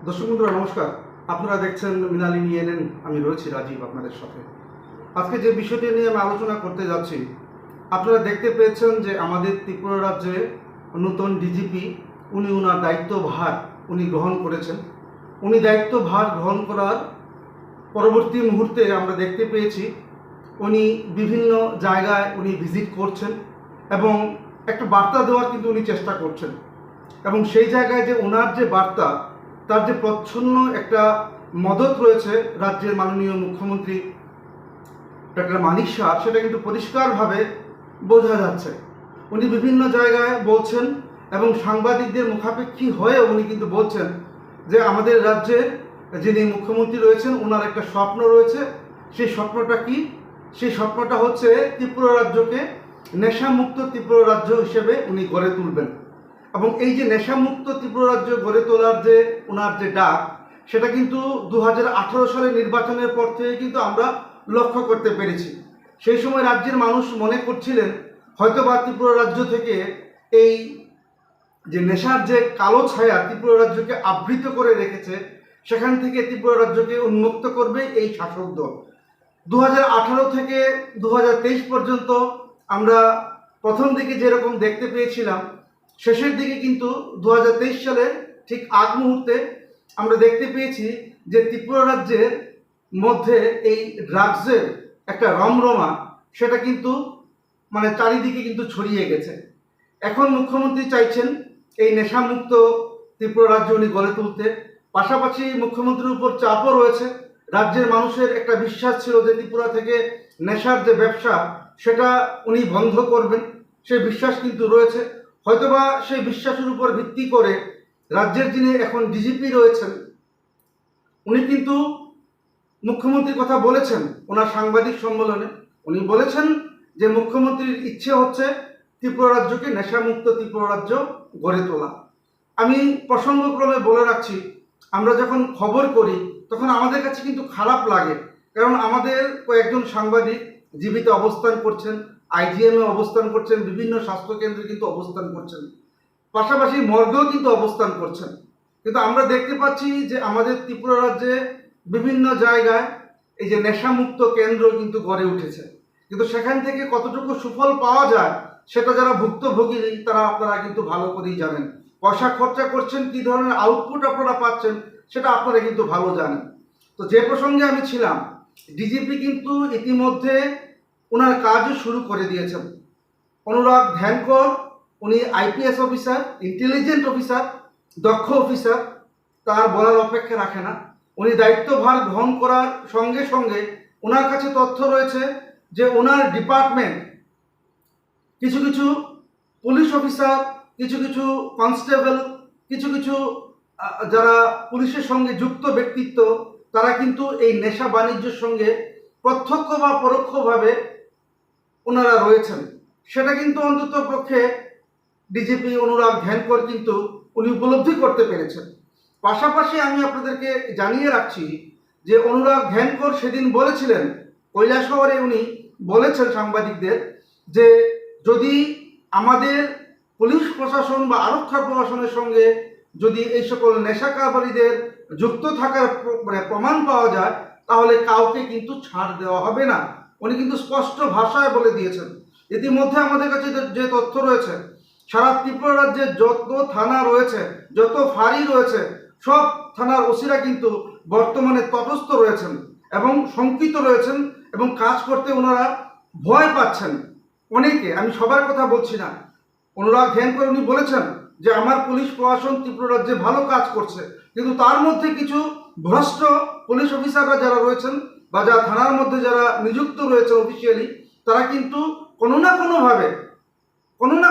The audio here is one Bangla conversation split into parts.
দর্শক বন্ধুরা নমস্কার। আপনারা দেখছেন মৃণালিনী এনএন। আমি রয়েছি রাজীব আপনাদের সাথে। আজকে যে বিষয়টি নিয়ে আমি আলোচনা করতে যাচ্ছি, আপনারা দেখতে পেয়েছেন যে আমাদের ত্রিপুরা রাজ্যে নতুন ডিজিপি উনি ওনার দায়িত্বভার গ্রহণ করেছেন। উনি দায়িত্বভার গ্রহণ করার পরবর্তী মুহূর্তে আমরা দেখতে পেয়েছি উনি বিভিন্ন জায়গায় ভিজিট করছেন এবং একটা বার্তা দেওয়ার কিন্তু উনি চেষ্টা করছেন। এবং সেই জায়গায় যে ওনার যে বার্তা, তার যে প্রচ্ছন্ন একটা মদত রয়েছে রাজ্যের মাননীয় মুখ্যমন্ত্রী ডক্টর মানিক শাহ, সেটা কিন্তু পরিষ্কারভাবে বোঝা যাচ্ছে। উনি বিভিন্ন জায়গায় বলছেন এবং সাংবাদিকদের মুখাপেক্ষী হয়ে উনি কিন্তু বলছেন যে আমাদের রাজ্যের যিনি মুখ্যমন্ত্রী রয়েছেন ওনার একটা স্বপ্ন রয়েছে। সেই স্বপ্নটা কি? সেই স্বপ্নটা হচ্ছে ত্রিপুরা রাজ্যকে নেশামুক্ত ত্রিপুরা রাজ্য হিসেবে উনি গড়ে তুলবেন। এবং এই যে নেশামুক্ত ত্রিপুরা রাজ্য গড়ে তোলার যে ওনার যে ডাক, সেটা কিন্তু 2018 সালের নির্বাচনের পর থেকে কিন্তু আমরা লক্ষ্য করতে পেরেছি। সেই সময় রাজ্যের মানুষ মনে করছিলেন হয়তোবা ত্রিপুরা রাজ্য থেকে এই যে নেশার যে কালো ছায়া ত্রিপুরা রাজ্যকে আবৃত করে রেখেছে, সেখান থেকে ত্রিপুরা রাজ্যকে উন্মুক্ত করবে এই শাসক দল। 2018 থেকে 2023 পর্যন্ত আমরা প্রথম দিকে যেরকম দেখতে পেয়েছিলাম, শেষের দিকে কিন্তু 2023 সালে ঠিক আগ মুহূর্তে আমরা দেখতে পেয়েছি যে ত্রিপুরা রাজ্যের মধ্যে এই ড্রাগসের একটা রমরমা, সেটা কিন্তু চারিদিকে কিন্তু ছড়িয়ে গেছে। এখন মুখ্যমন্ত্রী চাইছেন এই নেশামুক্ত ত্রিপুরা রাজ্য উনি গড়ে তুলতে। পাশাপাশি মুখ্যমন্ত্রীর উপর চাপও রয়েছে। রাজ্যের মানুষের একটা বিশ্বাস ছিল যে ত্রিপুরা থেকে নেশার যে ব্যবসা সেটা উনি বন্ধ করবেন, সেই বিশ্বাস কিন্তু রয়েছে। হয়তোবা সেই বিশ্বাসের উপর ভিত্তি করে রাজ্যের যিনি এখন ডিজিপি রয়েছেন উনি কিন্তু মুখ্যমন্ত্রীর কথা বলেছেন ওনার সাংবাদিক সম্মেলনে। উনি বলেছেন যে মুখ্যমন্ত্রীর ইচ্ছে হচ্ছে ত্রিপুরা রাজ্যকে নেশামুক্ত ত্রিপুরা রাজ্য গড়ে তোলা। আমি প্রসঙ্গক্রমে বলে রাখছি, আমরা যখন খবর করি তখন আমাদের কাছে কিন্তু খারাপ লাগে, কারণ আমাদের কয়েকজন সাংবাদিক জীবিত অবস্থান করছেন, আইজিএমে অবস্থান করছেন, বিভিন্ন স্বাস্থ্যকেন্দ্রে কিন্তু অবস্থান করছেন, পাশাপাশি মর্গেও কিন্তু অবস্থান করছেন। কিন্তু আমরা দেখতে পাচ্ছি যে আমাদের ত্রিপুরা রাজ্যে বিভিন্ন জায়গায় এই যে নেশামুক্ত কেন্দ্র কিন্তু গড়ে উঠেছে, কিন্তু সেখান থেকে কতটুকু সুফল পাওয়া যায় সেটা যারা ভুক্তভোগী তারা আপনারা কিন্তু ভালো করেই জানেন। পয়সা খরচা করছেন, কী ধরনের আউটপুট আপনারা পাচ্ছেন সেটা আপনারা কিন্তু ভালো জানেন। তো যে প্রসঙ্গে আমি ছিলাম, ডিজিপি কিন্তু ইতিমধ্যে ওনার কাজও শুরু করে দিয়েছেন। অনুরাগ ধ্যানকর উনি আইপিএস অফিসার, ইন্টেলিজেন্ট অফিসার, দক্ষ অফিসার, তার বলার অপেক্ষা রাখে না। উনি দায়িত্বভার গ্রহণ করার সঙ্গে সঙ্গে ওনার কাছে তথ্য রয়েছে যে ওনার ডিপার্টমেন্ট কিছু কিছু পুলিশ অফিসার, কিছু কিছু কনস্টেবল, কিছু কিছু যারা পুলিশের সঙ্গে যুক্ত ব্যক্তিত্ব, তারা কিন্তু এই নেশা বাণিজ্যের সঙ্গে প্রত্যক্ষ বা পরোক্ষভাবে ওনারা রয়েছেন। সেটা কিন্তু অন্তত পক্ষে ডিজিপি অনুরাগ ধ্যানকর কিন্তু উনি উপলব্ধি করতে পেরেছেন। পাশাপাশি আমি আপনাদেরকে জানিয়ে রাখছি যে অনুরাগ ধ্যানকর সেদিন বলেছিলেন, কৈলাসহরে উনি বলেছেন সাংবাদিকদের যে যদি আমাদের পুলিশ প্রশাসন বা আরক্ষা প্রশাসনের সঙ্গে যদি এই সকল নেশা কারবারিদের যুক্ত থাকার প্রমাণ পাওয়া যায় তাহলে কাউকে কিন্তু ছাড় দেওয়া হবে না। উনি কিন্তু স্পষ্ট ভাষায় বলে দিয়েছেন। ইতিমধ্যে আমাদের কাছে যে তথ্য রয়েছে, সারা ত্রিপুরা রাজ্যে যত থানা রয়েছে, যত ফাঁড়ি রয়েছে, সব থানার ওসিরা কিন্তু বর্তমানে তটস্থ রয়েছেন এবং শঙ্কিত রয়েছেন এবং কাজ করতে ওনারা ভয় পাচ্ছেন। অনেকে, আমি সবার কথা বলছি না, অনুরাগ ধ্যানকর উনি বলেছেন যে আমার পুলিশ প্রশাসন ত্রিপুরা রাজ্যে ভালো কাজ করছে, কিন্তু তার মধ্যে কিছু ভ্রষ্ট পুলিশ অফিসাররা যারা রয়েছেন বা যারা থানার মধ্যে যারা নিযুক্ত রয়েছে অফিসিয়ালি, তারা কিন্তু কোনো না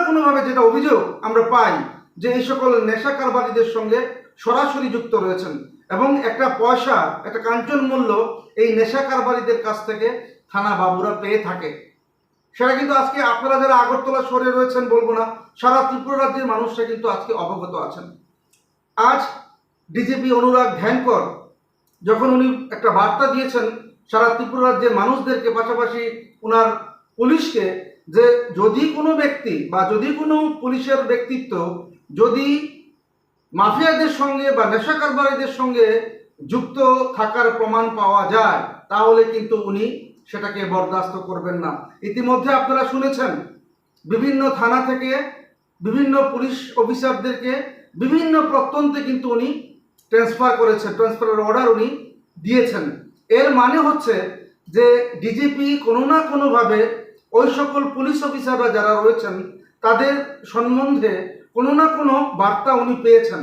কোনোভাবে যেটা অভিযোগ আমরা পাই যে এই সকল নেশা কারবারিদের সঙ্গে সরাসরি যুক্ত রয়েছেন এবং একটা পয়সা, একটা কাঞ্চন মূল্য এই নেশা কারবারিদের কাছ থেকে থানা বাবুরা পেয়ে থাকে। সেটা কিন্তু আজকে আপনারা যারা আগরতলা শহরে রয়েছেন বলবো না, সারা ত্রিপুরা রাজ্যের মানুষরা কিন্তু আজকে অবগত আছেন। আজ ডিজিপি অনুরাগ ধ্যানকর যখন উনি একটা বার্তা দিয়েছেন সারা ত্রিপুরা রাজ্যের মানুষদেরকে, পাশাপাশি ওনার পুলিশকে, যে যদি কোনো ব্যক্তি বা যদি কোনো পুলিশের ব্যক্তিত্ব যদি মাফিয়াদের সঙ্গে বা নেশা কারবারিদের সঙ্গে যুক্ত থাকার প্রমাণ পাওয়া যায়, তাহলে কিন্তু উনি সেটাকে বরদাস্ত করবেন না। ইতিমধ্যে আপনারা শুনেছেন বিভিন্ন থানা থেকে বিভিন্ন পুলিশ অফিসারদেরকে বিভিন্ন প্রত্যন্তে কিন্তু উনি ট্রান্সফার করেছেন, ট্রান্সফারের অর্ডার উনি দিয়েছেন। এর মানে হচ্ছে যে ডিজিপি কোনো না কোনোভাবে ওই সকল পুলিশ অফিসাররা যারা রয়েছেন তাদের সম্বন্ধে কোনো না কোনো বার্তা উনি পেয়েছেন।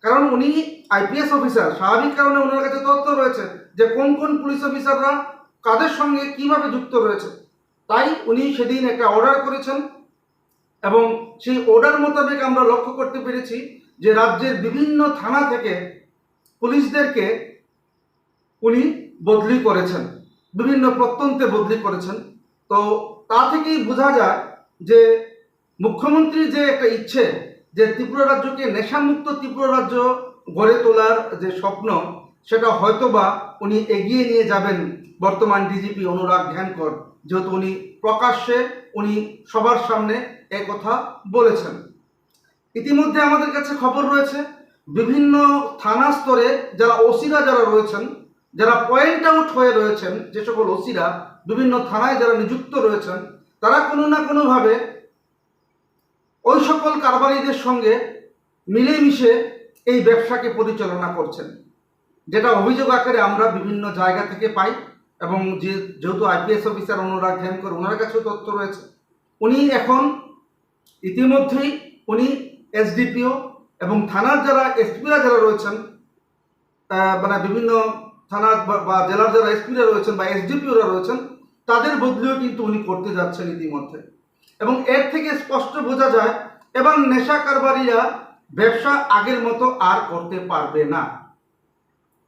কারণ উনি আইপিএস অফিসার, স্বাভাবিক কারণে ওনার কাছে তথ্য রয়েছে যে কোন কোন পুলিশ অফিসাররা কাদের সঙ্গে কিভাবে যুক্ত রয়েছে। তাই উনি সেদিন একটা অর্ডার করেছেন এবং সেই অর্ডার মোতাবেক আমরা লক্ষ্য করতে পেরেছি যে রাজ্যের বিভিন্ন থানা থেকে পুলিশদেরকে উনি বদলি করেছেন, বিভিন্ন প্রত্যন্তে বদলি করেছেন। তো তা থেকেই বোঝা যায় যে মুখ্যমন্ত্রীর যে একটা ইচ্ছে যে ত্রিপুরা রাজ্যকে নেশামুক্ত ত্রিপুরা রাজ্য গড়ে তোলার যে স্বপ্ন, সেটা হয়তোবা উনি এগিয়ে নিয়ে যাবেন বর্তমান ডিজিপি অনুরাগ ধ্যানকর, যেহেতু উনি প্রকাশ্যে উনি সবার সামনে এ কথা বলেছেন। ইতিমধ্যে আমাদের কাছে খবর রয়েছে বিভিন্ন থানা স্তরে যারা ওসিরা যারা রয়েছেন, যারা পয়েন্ট আউট হয়ে রয়েছেন, যে সকল ওসিরা বিভিন্ন থানায় যারা নিযুক্ত রয়েছেন, তারা কোনো না কোনোভাবে ওই সকল কারবারিদের সঙ্গে মিলেমিশে এই ব্যবসাকে পরিচালনা করছেন, যেটা অভিযোগ আকারে আমরা বিভিন্ন জায়গা থেকে পাই। এবং যেহেতু আইপিএস অফিসার অনুরাগ ধ্যানকর, ওনার কাছেও তথ্য রয়েছে। উনি এখন ইতিমধ্যেই উনি এসডিপিও এবং থানার যারা এসপিরা যারা রয়েছেন, মানে বিভিন্ন থানার বা জেলার যারা এসপিরা রয়েছেন বা এসডিপিওরা রয়েছেন, তাদের বদলিও কিন্তু উনি করতে যাচ্ছেন ইতিমধ্যে। এবং এর থেকে স্পষ্ট বোঝা যায় এবার নেশা কারবারিরা ব্যবসা আগের মতো আর করতে পারবে না।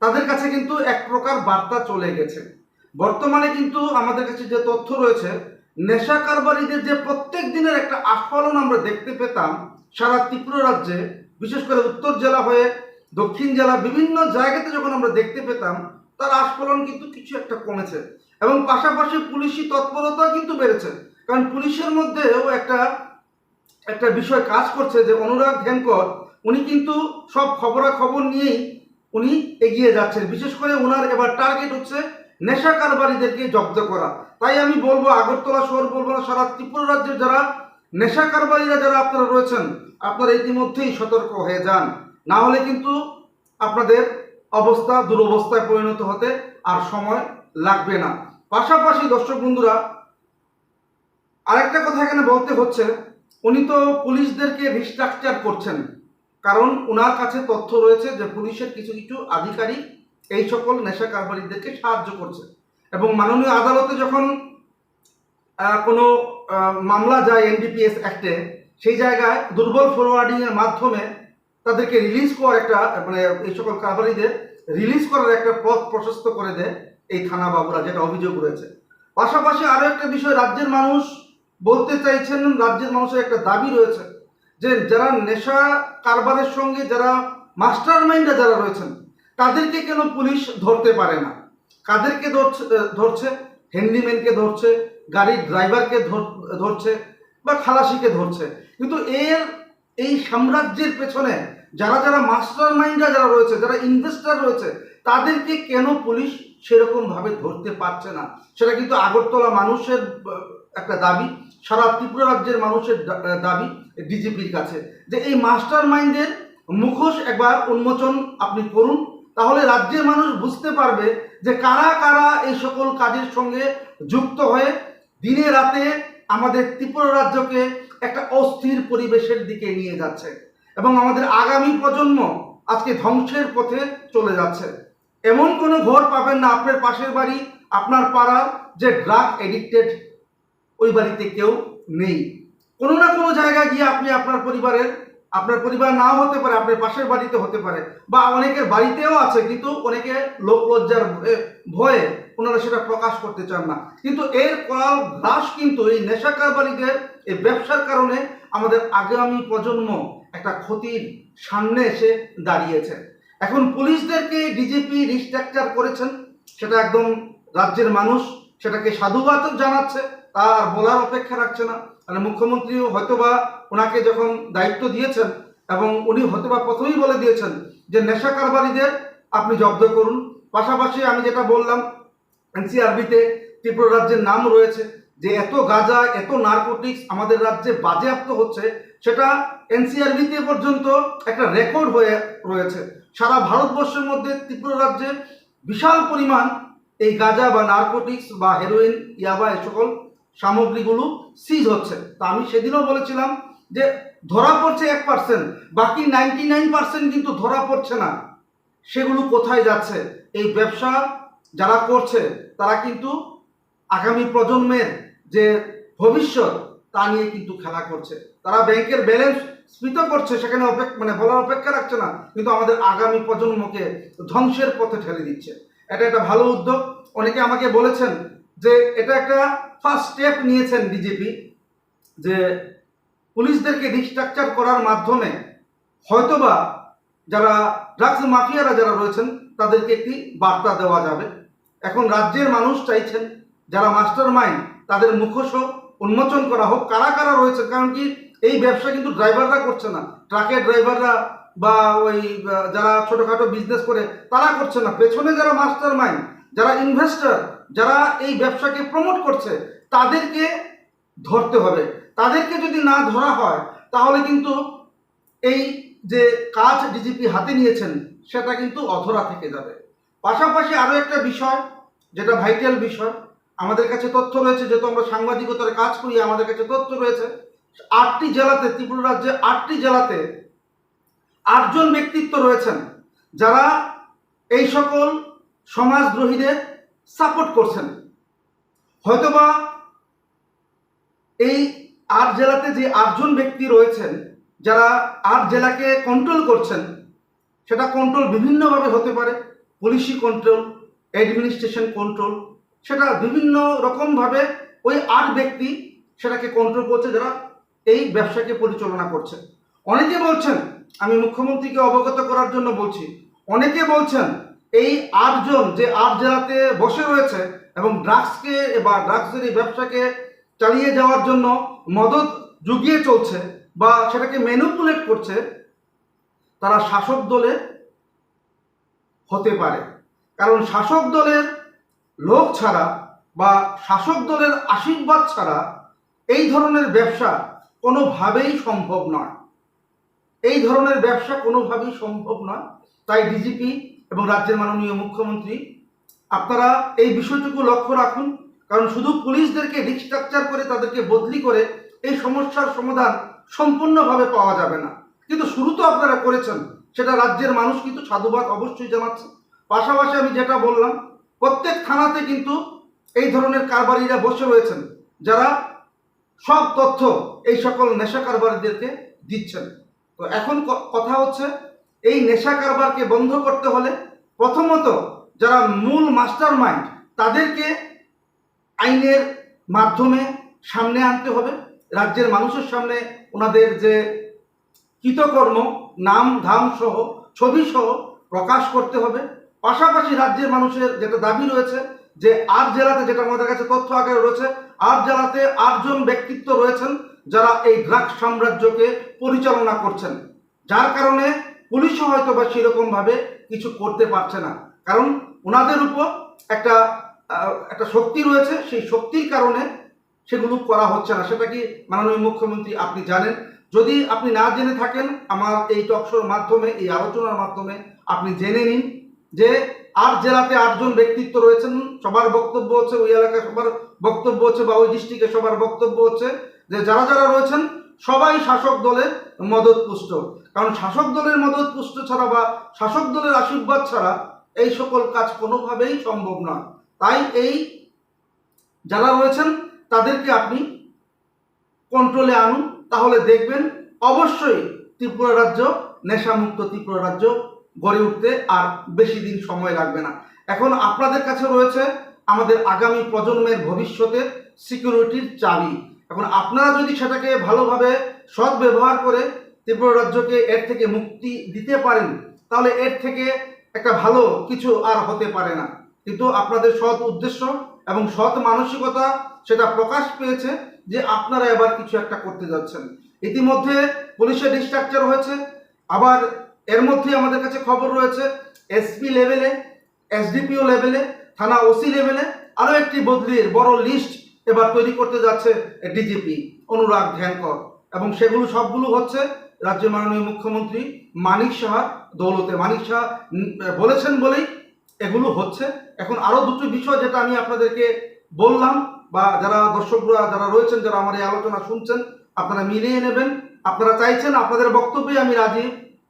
তাদের কাছে কিন্তু এক প্রকার বার্তা চলে গেছে। বর্তমানে কিন্তু আমাদের কাছে যে তথ্য রয়েছে, নেশা কারবারিদের যে প্রত্যেক দিনের একটা আস্ফালন আমরা দেখতে পেতাম সারা ত্রিপুরা রাজ্যে, বিশেষ করে উত্তর জেলা হয়ে দক্ষিণ জেলা বিভিন্ন জায়গাতে যখন আমরা দেখতে পেতাম, তার আস্ফালন কিন্তু কিছু একটা কমেছে। এবং পাশাপাশি পুলিশি তৎপরতা কিন্তু বেড়েছে, কারণ পুলিশের মধ্যেও একটা একটা বিষয় কাজ করছে যে অনুরাগ ধ্যানকর উনি কিন্তু সব খবরাখবর নিয়েই উনি এগিয়ে যাচ্ছেন। বিশেষ করে ওনার এবার টার্গেট হচ্ছে নেশা কারবারিদেরকে জব্দ করা। তাই আমি বলবো, আগরতলা শহর বলবো না, সারা ত্রিপুরা রাজ্যের যারা নেশা কারবারিরা যারা আপনারা রয়েছেন, আপনারা ইতিমধ্যেই সতর্ক হয়ে যান, না হলে কিন্তু আপনাদের অবস্থা দুরবস্থায় পরিণত হতে আর সময় লাগবে না। পাশাপাশি দর্শক বন্ধুরা, আরেকটা কথা এখানে বলতে হচ্ছে, উনি তো পুলিশদেরকে রিস্ট্রাকচার করছেন, কারণ ওনার কাছে তথ্য রয়েছে যে পুলিশের কিছু কিছু আধিকারিক এই সকল নেশা কারবারিদেরকে সাহায্য করছে। এবং মাননীয় আদালতে যখন কোনো মামলা যায় এনডিপিএস অ্যাক্টে, সেই জায়গায় দুর্বল ফরওয়ার্ডিংয়ের মাধ্যমে তাদেরকে রিলিজ করার একটা, মানে এই সকল কারবারিদের রিলিজ করার একটা পথ প্রশস্ত করে দেয় এই থানা বাবুরা, যেটা অভিযোগ রয়েছে। পাশাপাশি আরও একটা বিষয় রাজ্যের মানুষ বলতে চাইছেন, রাজ্যের মানুষের একটা দাবি রয়েছে যে যারা নেশা কারবারের সঙ্গে যারা মাস্টার মাইন্ডরা যারা রয়েছেন, তাদেরকে কেন পুলিশ ধরতে পারে না? কাদেরকে ধরছে? হ্যান্ডিম্যানকে ধরছে, গাড়ির ড্রাইভারকে ধরছে, বা খালাসিকে ধরছে। কিন্তু এই সাম্রাজ্যের পেছনে যারা যারা মাস্টার মাইন্ডরা যারা রয়েছে, যারা ইনভেস্টার রয়েছে, তাদেরকে কেন পুলিশ সেরকম ভাবে ধরতে পারছে না? সেটা কিন্তু আগরতলা মানুষের একটা দাবি, সারা ত্রিপুরা রাজ্যের মানুষের দাবি ডিজিপির কাছে, যে এই মাস্টার মাইন্ডের মুখোশ একবার উন্মোচন আপনি করুন, তাহলে রাজ্যের মানুষ বুঝতে পারবে যে কারা কারা এই সকল কাজের সঙ্গে যুক্ত হয়ে দিনে রাতে আমাদের ত্রিপুরা রাজ্যকে একটা অস্থির পরিবেশের দিকে নিয়ে যাচ্ছে এবং আমাদের আগামী প্রজন্ম আজকে ধ্বংসের পথে চলে যাচ্ছে। এমন কোনো ঘর পাবেন না আপনার পাশের বাড়ি, আপনার পাড়ার, যে ড্রাগ এডিক্টেড ওই বাড়িতে কেউ নেই। কোনো না কোনো জায়গায় গিয়ে আপনি আপনার পরিবার নাও হতে পারে, আপনার পাশের বাড়িতে হতে পারে, বা অনেকের বাড়িতেও আছে, কিন্তু অনেকে লোক লজ্জার ভয়ে ওনারা সেটা প্রকাশ করতে চান না। কিন্তু এর করাল গ্রাস কিন্তু এই নেশা কারবারিদের এই ব্যবসার কারণে আমাদের আগামী প্রজন্ম একটা ক্ষতির সামনে এসে দাঁড়িয়েছে। এখন পুলিশদেরকে ডিজিপি রিস্ট্রাকচার করেছেন, সেটা একদম রাজ্যের মানুষ সেটাকে সাধুবাদ জানাচ্ছে, তার বলার অপেক্ষা রাখছে না। মানে মুখ্যমন্ত্রীও হয়তোবা ওনাকে যখন দায়িত্ব দিয়েছেন এবং উনি হয়তো বা প্রথমেই বলে দিয়েছেন যে নেশা কারবারিদের আপনি জব্দ করুন। পাশাপাশি আমি যেটা বললাম, এনসিআরবিতে ত্রিপুরা রাজ্যের নাম রয়েছে, যে এত গাঁজা এত নারকোটিক্স আমাদের রাজ্যে বাজেয়াপ্ত হচ্ছে, সেটা এনসিআরবিতে পর্যন্ত একটা রেকর্ড হয়ে রয়েছে। সারা ভারতবর্ষের মধ্যে ত্রিপুরা রাজ্যে বিশাল পরিমাণ এই গাঁজা বা নারকোটিক্স বা হেরোইন, ইয়াবা এ সকল সামগ্রীগুলো সিজ হচ্ছে। তা আমি সেদিনও বলেছিলাম যে ধরা পড়ছে 1%, বাকি 99% কিন্তু ধরা পড়ছে না। সেগুলো কোথায় যাচ্ছে? এই ব্যবসা যারা করছে তারা কিন্তু আগামী প্রজন্মের যে ভবিষ্যৎ তা নিয়ে কিন্তু খেলা করছে। তারা ব্যাংকের ব্যালেন্স স্ফীত করছে, সেখানে বলার অপেক্ষা রাখছে না, কিন্তু আমাদের আগামী প্রজন্মকে ধ্বংসের পথে ঠেলে দিচ্ছে। এটা একটা ভালো উদ্যোগ। অনেকে আমাকে বলেছেন যে এটা একটা ফার্স্ট স্টেপ নিয়েছেন ডিজিপি, যে পুলিশদেরকে রিস্ট্রাকচার করার মাধ্যমে হয়তোবা যারা ড্রাগস মাফিয়ারা যারা রয়েছেন তাদেরকে একটি বার্তা দেওয়া যাবে। এখন রাজ্যের মানুষ চাইছেন যারা মাস্টার মাইন্ড তাদের মুখোশ উন্মোচন করা হোক, কারা কারা রয়েছে। কারণ কি, এই ব্যবসা কিন্তু ড্রাইভাররা করছে না, ট্রাকের ড্রাইভাররা বা ওই যারা ছোটোখাটো বিজনেস করে তারা করছে না। পেছনে যারা মাস্টার মাইন্ড, যারা ইনভেস্টর, যারা এই ব্যবসাকে প্রমোট করছে, তাদেরকে ধরতে হবে। তাদেরকে যদি না ধরা হয় তাহলে কিন্তু এই যে কাজ ডিজিপি হাতে নিয়েছেন সেটা কিন্তু অধরা থেকে যাবে। পাশাপাশি আরও একটা বিষয়, যেটা ভাইটাল বিষয়, আমাদের কাছে তথ্য রয়েছে, যেহেতু আমরা সাংবাদিকতার কাজ করি, আমাদের কাছে তথ্য রয়েছে 8টি জেলাতে, ত্রিপুরা রাজ্যে 8টি জেলাতে 8 জন ব্যক্তিত্ব রয়েছেন যারা এই সকল সমাজদ্রোহীদের সাপোর্ট করছেন। হয়তোবা এই 8 জেলাতে যে 8 জন ব্যক্তি রয়েছেন যারা 8 জেলাকে কন্ট্রোল করছেন, সেটা কন্ট্রোল বিভিন্নভাবে হতে পারে, পুলিশি কন্ট্রোল, অ্যাডমিনিস্ট্রেশন কন্ট্রোল, সেটা বিভিন্ন রকমভাবে ওই 8 ব্যক্তি সেটাকে কন্ট্রোল করছে, যারা এই ব্যবসাকে পরিচালনা করছে। অনেকে বলছেন, আমি মুখ্যমন্ত্রীকে অবগত করার জন্য বলছি, অনেকে বলছেন এই 8 জন যে 8 জেলাতে বসে রয়েছে এবং ড্রাগসকে বা ড্রাগসের এই ব্যবসাকে চালিয়ে যাওয়ার জন্য মদত জুগিয়ে চলছে বা সেটাকে ম্যানিপুলেট করছে, তারা শাসক দলের হতে পারে। কারণ শাসক দলের লোক ছাড়া বা শাসক দলের আশীর্বাদ ছাড়া এই ধরনের ব্যবসা কোনোভাবেই সম্ভব নয়। এই ধরনের ব্যবসা কোনোভাবেই সম্ভব নয়। তাই ডিজিপি এবং রাজ্যের মাননীয় মুখ্যমন্ত্রী, আপনারা এই বিষয়টুকু লক্ষ্য রাখুন। কারণ শুধু পুলিশদেরকে রিস্ট্রাকচার করে তাদেরকে বদলি করে এই সমস্যার সমাধান সম্পূর্ণভাবে পাওয়া যাবে না। কিন্তু শুরু তো আপনারা করেছেন, সেটা রাজ্যের মানুষ কিন্তু সাধুবাদ অবশ্যই জানাচ্ছে। পাশাপাশি আমি যেটা বললাম, প্রত্যেক থানাতে কিন্তু এই ধরনের কারবারিরা বসে রয়েছেন, যারা সব তথ্য এই সকল নেশা কারবারিদেরকে দিচ্ছেন। তো এখন কথা হচ্ছে, এই নেশা কারবারকে বন্ধ করতে হলে প্রথমত যারা মূল মাস্টার মাইন্ড তাদেরকে আইনের মাধ্যমে সামনে আনতে হবে, রাজ্যের মানুষের সামনে ওনাদের যে কৃতকর্ম নাম ধাম সহ ছবি সহ প্রকাশ করতে হবে। পাশাপাশি রাজ্যের মানুষের যেটা দাবি রয়েছে যে 8 জেলাতে, যেটা আমাদের কাছে তথ্য আকারে রয়েছে, 8 জেলাতে 8 জন ব্যক্তিত্ব রয়েছেন যারা এই ড্রাগস সাম্রাজ্যকে পরিচালনা করছেন, যার কারণে পুলিশও হয়তো বা সেরকমভাবে কিছু করতে পারছে না। কারণ ওনাদের উপর একটা শক্তি রয়েছে, সেই শক্তির কারণে সেগুলো করা হচ্ছে না। সেটা কি মাননীয় মুখ্যমন্ত্রী আপনি জানেন? যদি আপনি না জেনে থাকেন, আমার এই টকশোর মাধ্যমে, এই আলোচনার মাধ্যমে আপনি জেনে নিন যে 8 জেলাতে 8 জন ব্যক্তিত্ব রয়েছেন, সবার বক্তব্য হচ্ছে, ওই এলাকায় সবার বক্তব্য হচ্ছে বা ওই ডিস্ট্রিক্টে সবার বক্তব্য হচ্ছে যে যারা যারা রয়েছেন সবাই শাসক দলের মদতপুষ্ট। কারণ শাসক দলের মদতপুষ্ট ছাড়া বা শাসক দলের আশীর্বাদ ছাড়া এই সকল কাজ কোনোভাবেই সম্ভব নয়। তাই এই যারা রয়েছেন তাদেরকে আপনি কন্ট্রোলে আনুন, তাহলে দেখবেন অবশ্যই ত্রিপুরা রাজ্য নেশামুক্ত ত্রিপুরা রাজ্য গড়ে উঠতে আর বেশি দিন সময় লাগবে না। এখন আপনাদের কাছে রয়েছে আমাদের আগামী প্রজন্মের ভবিষ্যতের সিকিউরিটির চাবি। এখন আপনারা যদি সেটাকে ভালোভাবে সৎ ব্যবহার করে ত্রিপুরা রাজ্যকে এর থেকে মুক্তি দিতে পারেন, তাহলে এর থেকে একটা ভালো কিছু আর হতে পারে না। কিন্তু আপনাদের সৎ উদ্দেশ্য এবং সৎ মানসিকতা সেটা প্রকাশ পেয়েছে যে আপনারা এবার কিছু একটা করতে যাচ্ছেন। ইতিমধ্যে পুলিশের রিস্ট্রাকচার হয়েছে, আবার এর মধ্যে আমাদের কাছে খবর রয়েছে এসপি লেভেলে, এসডিপিও লেভেলে, থানা ওসি লেভেলে আরও একটি বদলির বড় লিস্ট এবার তৈরি করতে যাচ্ছে ডিজিপি অনুরাগ ধ্যানকর, এবং সেগুলো সবগুলো হচ্ছে রাজ্যের মাননীয় মুখ্যমন্ত্রী মানিক সাহার দৌলতে। মানিক সাহা বলেছেন বলেই এগুলো হচ্ছে। এখন আরও দুটো বিষয় যেটা আমি আপনাদেরকে বললাম, বা যারা দর্শকরা যারা রয়েছেন, যারা আমার এই আলোচনা শুনছেন, আপনারা মিলিয়ে নেবেন। আপনারা চাইছেন আপনাদের বক্তব্যে আমি রাজি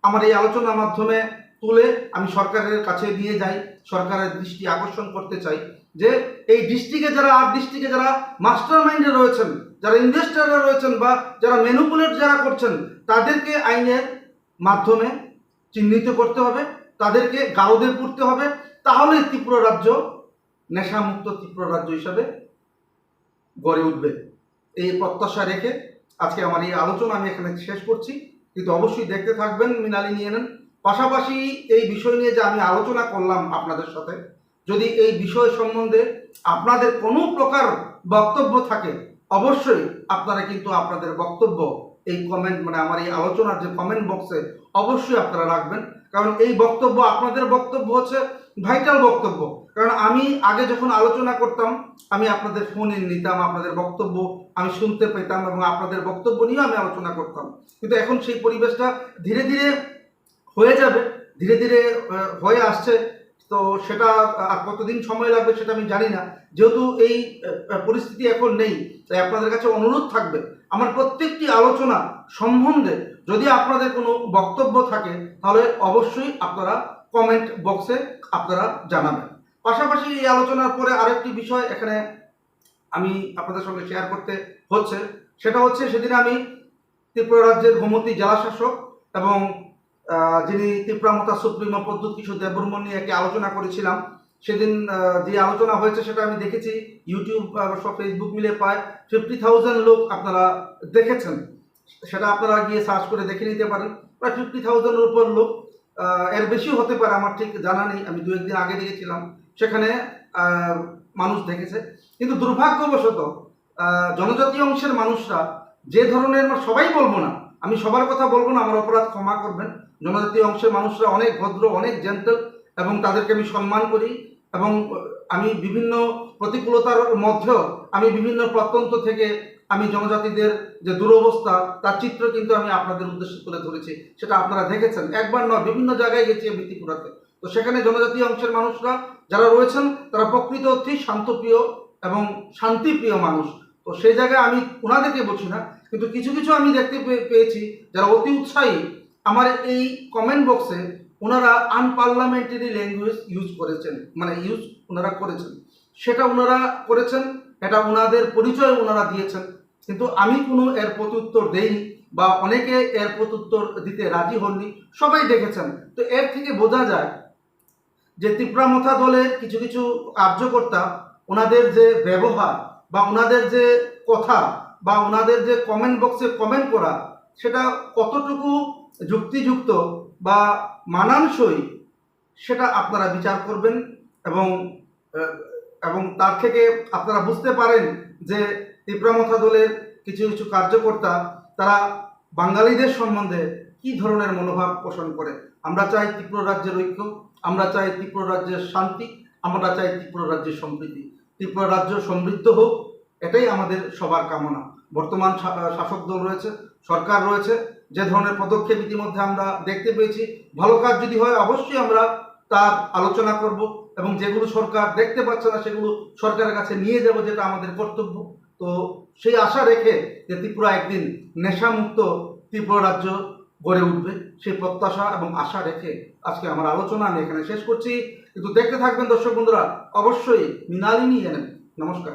আমার এই আলোচনার মাধ্যমে তুলে আমি সরকারের কাছে নিয়ে যাই, সরকারের দৃষ্টি আকর্ষণ করতে চাই যে এই ডিস্ট্রিক্টে যারা ডিস্ট্রিক্টে যারা মাস্টার মাইন্ডে রয়েছেন, যারা ইনভেস্টাররা রয়েছেন, বা যারা ম্যানিপুলেট যারা করছেন, তাদেরকে আইনের মাধ্যমে চিহ্নিত করতে হবে, তাদেরকে গারদে পুরতে হবে। তাহলে ত্রিপুরা রাজ্য নেশামুক্ত ত্রিপুরা রাজ্য হিসাবে গড়ে উঠবে। এই প্রত্যাশা রেখে আজকে আমার এই আলোচনা আমি এখানে শেষ করছি, কিন্তু অবশ্যই দেখতে থাকবেন মৃণালিনী এনএন। পাশাপাশি এই বিষয় নিয়ে যে আমি আলোচনা করলাম আপনাদের সাথে, যদি এই বিষয় সম্বন্ধে আপনাদের কোনো প্রকার বক্তব্য থাকে, অবশ্যই আপনারা কিন্তু আপনাদের বক্তব্য এই কমেন্ট আমার এই আলোচনার যে কমেন্ট বক্সে অবশ্যই আপনারা রাখবেন। কারণ এই বক্তব্য, আপনাদের বক্তব্য হচ্ছে ভাইটাল বক্তব্য। কারণ আমি আগে যখন আলোচনা করতাম, আমি আপনাদের ফোনে নিতাম, আপনাদের বক্তব্য আমি শুনতে পেতাম এবং আপনাদের বক্তব্য নিয়ে আমি আলোচনা করতাম। কিন্তু এখন সেই পরিবেশটা ধীরে ধীরে হয়ে যাবে, ধীরে ধীরে হয়ে আসছে। তো সেটা আর কতদিন সময় লাগবে সেটা আমি জানি না। যেহেতু এই পরিস্থিতি এখন নেই, তাই আপনাদের কাছে অনুরোধ থাকবে আমার প্রত্যেকটি আলোচনা সম্বন্ধে যদি আপনাদের কোনো বক্তব্য থাকে, তাহলে অবশ্যই আপনারা কমেন্ট বক্সে আপনারা জানাবেন। পাশাপাশি এই আলোচনার পরে আরেকটি বিষয় এখানে আমি আপনাদের সঙ্গে শেয়ার করতে হচ্ছে, সেটা হচ্ছে সেদিন আমি ত্রিপুরা রাজ্যের গোমতী জেলা শাসক এবং যিনি ত্রিপুরামতা সুপ্রিমো প্রদ্যুৎ কিশোর দেববর্মন নিয়ে একটি আলোচনা করেছিলাম। সেদিন যে আলোচনা হয়েছে সেটা আমি দেখেছি ইউটিউব সব ফেসবুক মিলে প্রায় 50,000 লোক আপনারা দেখেছেন। সেটা আপনারা গিয়ে সার্চ করে দেখে নিতে পারেন। প্রায় 50,000-এর উপর লোক, এর বেশিও হতে পারে, আমার ঠিক জানা নেই। আমি 2-1 দিন আগে দেখেছিলাম, সেখানে মানুষ দেখেছে। কিন্তু দুর্ভাগ্যবশত জনজাতীয় অংশের মানুষরা যে ধরনের, সবাই বলবো না, আমি সবার কথা বলবো না, আমার অপরাধ ক্ষমা করবেন। জনজাতীয় অংশের মানুষরা অনেক ভদ্র, অনেক জেন্টল, এবং তাদেরকে আমি সম্মান করি। এবং আমি বিভিন্ন প্রতিকূলতার মধ্যেও আমি বিভিন্ন প্রত্যন্ত থেকে আমি জনজাতিদের যে দুরবস্থা তার চিত্র কিন্তু আমি আপনাদের উদ্দেশ্যে তুলে ধরেছি। সেটা আপনারা দেখেছেন, একবার নয়, বিভিন্ন জায়গায় গেছি আমি ত্রিপুরাতে। তো সেখানে জনজাতীয় অংশের মানুষরা যারা রয়েছেন তারা প্রকৃত অর্থেই শান্তপ্রিয় এবং শান্তিপ্রিয় মানুষ। তো সেই জায়গায় আমি ওনাদেরকে বলছি না, কিন্তু কিছু কিছু আমি দেখতে পেয়েছি যারা অতি উৎসাহী। আমার এই কমেন্ট বক্সে ওনারা আনপার্লামেন্টারি ল্যাঙ্গুয়েজ ইউজ করেছেন, ওনারা করেছেন, সেটা ওনারা করেছেন, এটা ওনাদের পরিচয় ওনারা দিয়েছেন। কিন্তু আমি কোনো এর প্রত্যুত্তর দেইনি, বা অনেকে এর প্রত্যুত্তর দিতে রাজি হননি, সবাই দেখেছেন। তো এর থেকে বোঝা যায় যে ত্রিপুরামথা দলের কিছু কিছু কার্যকর্তা, ওনাদের যে ব্যবহার বা ওনাদের যে কথা বা ওনাদের যে কমেন্ট বক্সে কমেন্ট করা, সেটা কতটুকু যুক্তিযুক্ত বা মানানসই সেটা আপনারা বিচার করবেন। এবং এবং তার থেকে আপনারা বুঝতে পারেন যে ত্রিপুরামথা দলের কিছু কিছু কার্যকর্তা তারা বাঙালিদের সম্বন্ধে কি ধরনের মনোভাব পোষণ করে। আমরা চাই ত্রিপুরা রাজ্যের ঐক্য, আমরা চাই ত্রিপুরা রাজ্যের শান্তি, আমরা চাই ত্রিপুরা রাজ্যের সমৃদ্ধি। ত্রিপুরা রাজ্য সমৃদ্ধ হোক, এটাই আমাদের সবার কামনা। বর্তমান শাসক দল রয়েছে, সরকার রয়েছে, যে ধরনের পদক্ষেপ ইতিমধ্যে আমরা দেখতে পেয়েছি, ভালো কাজ যদি হয় অবশ্যই আমরা তার আলোচনা করব, এবং যেগুলো সরকার দেখতে পাচ্ছে না সেগুলো সরকারের কাছে নিয়ে যাব, যেটা আমাদের কর্তব্য। তো সেই আশা রেখে যে ত্রিপুরা একদিন নেশামুক্ত ত্রিপুরা রাজ্য গড়ে উঠবে, সেই প্রত্যাশা এবং আশা রেখে আজকে আমার আলোচনা আমি এখানে শেষ করছি। কিন্তু দেখতে থাকবেন দর্শক বন্ধুরা, অবশ্যই মৃণালিনী এনএন। নমস্কার।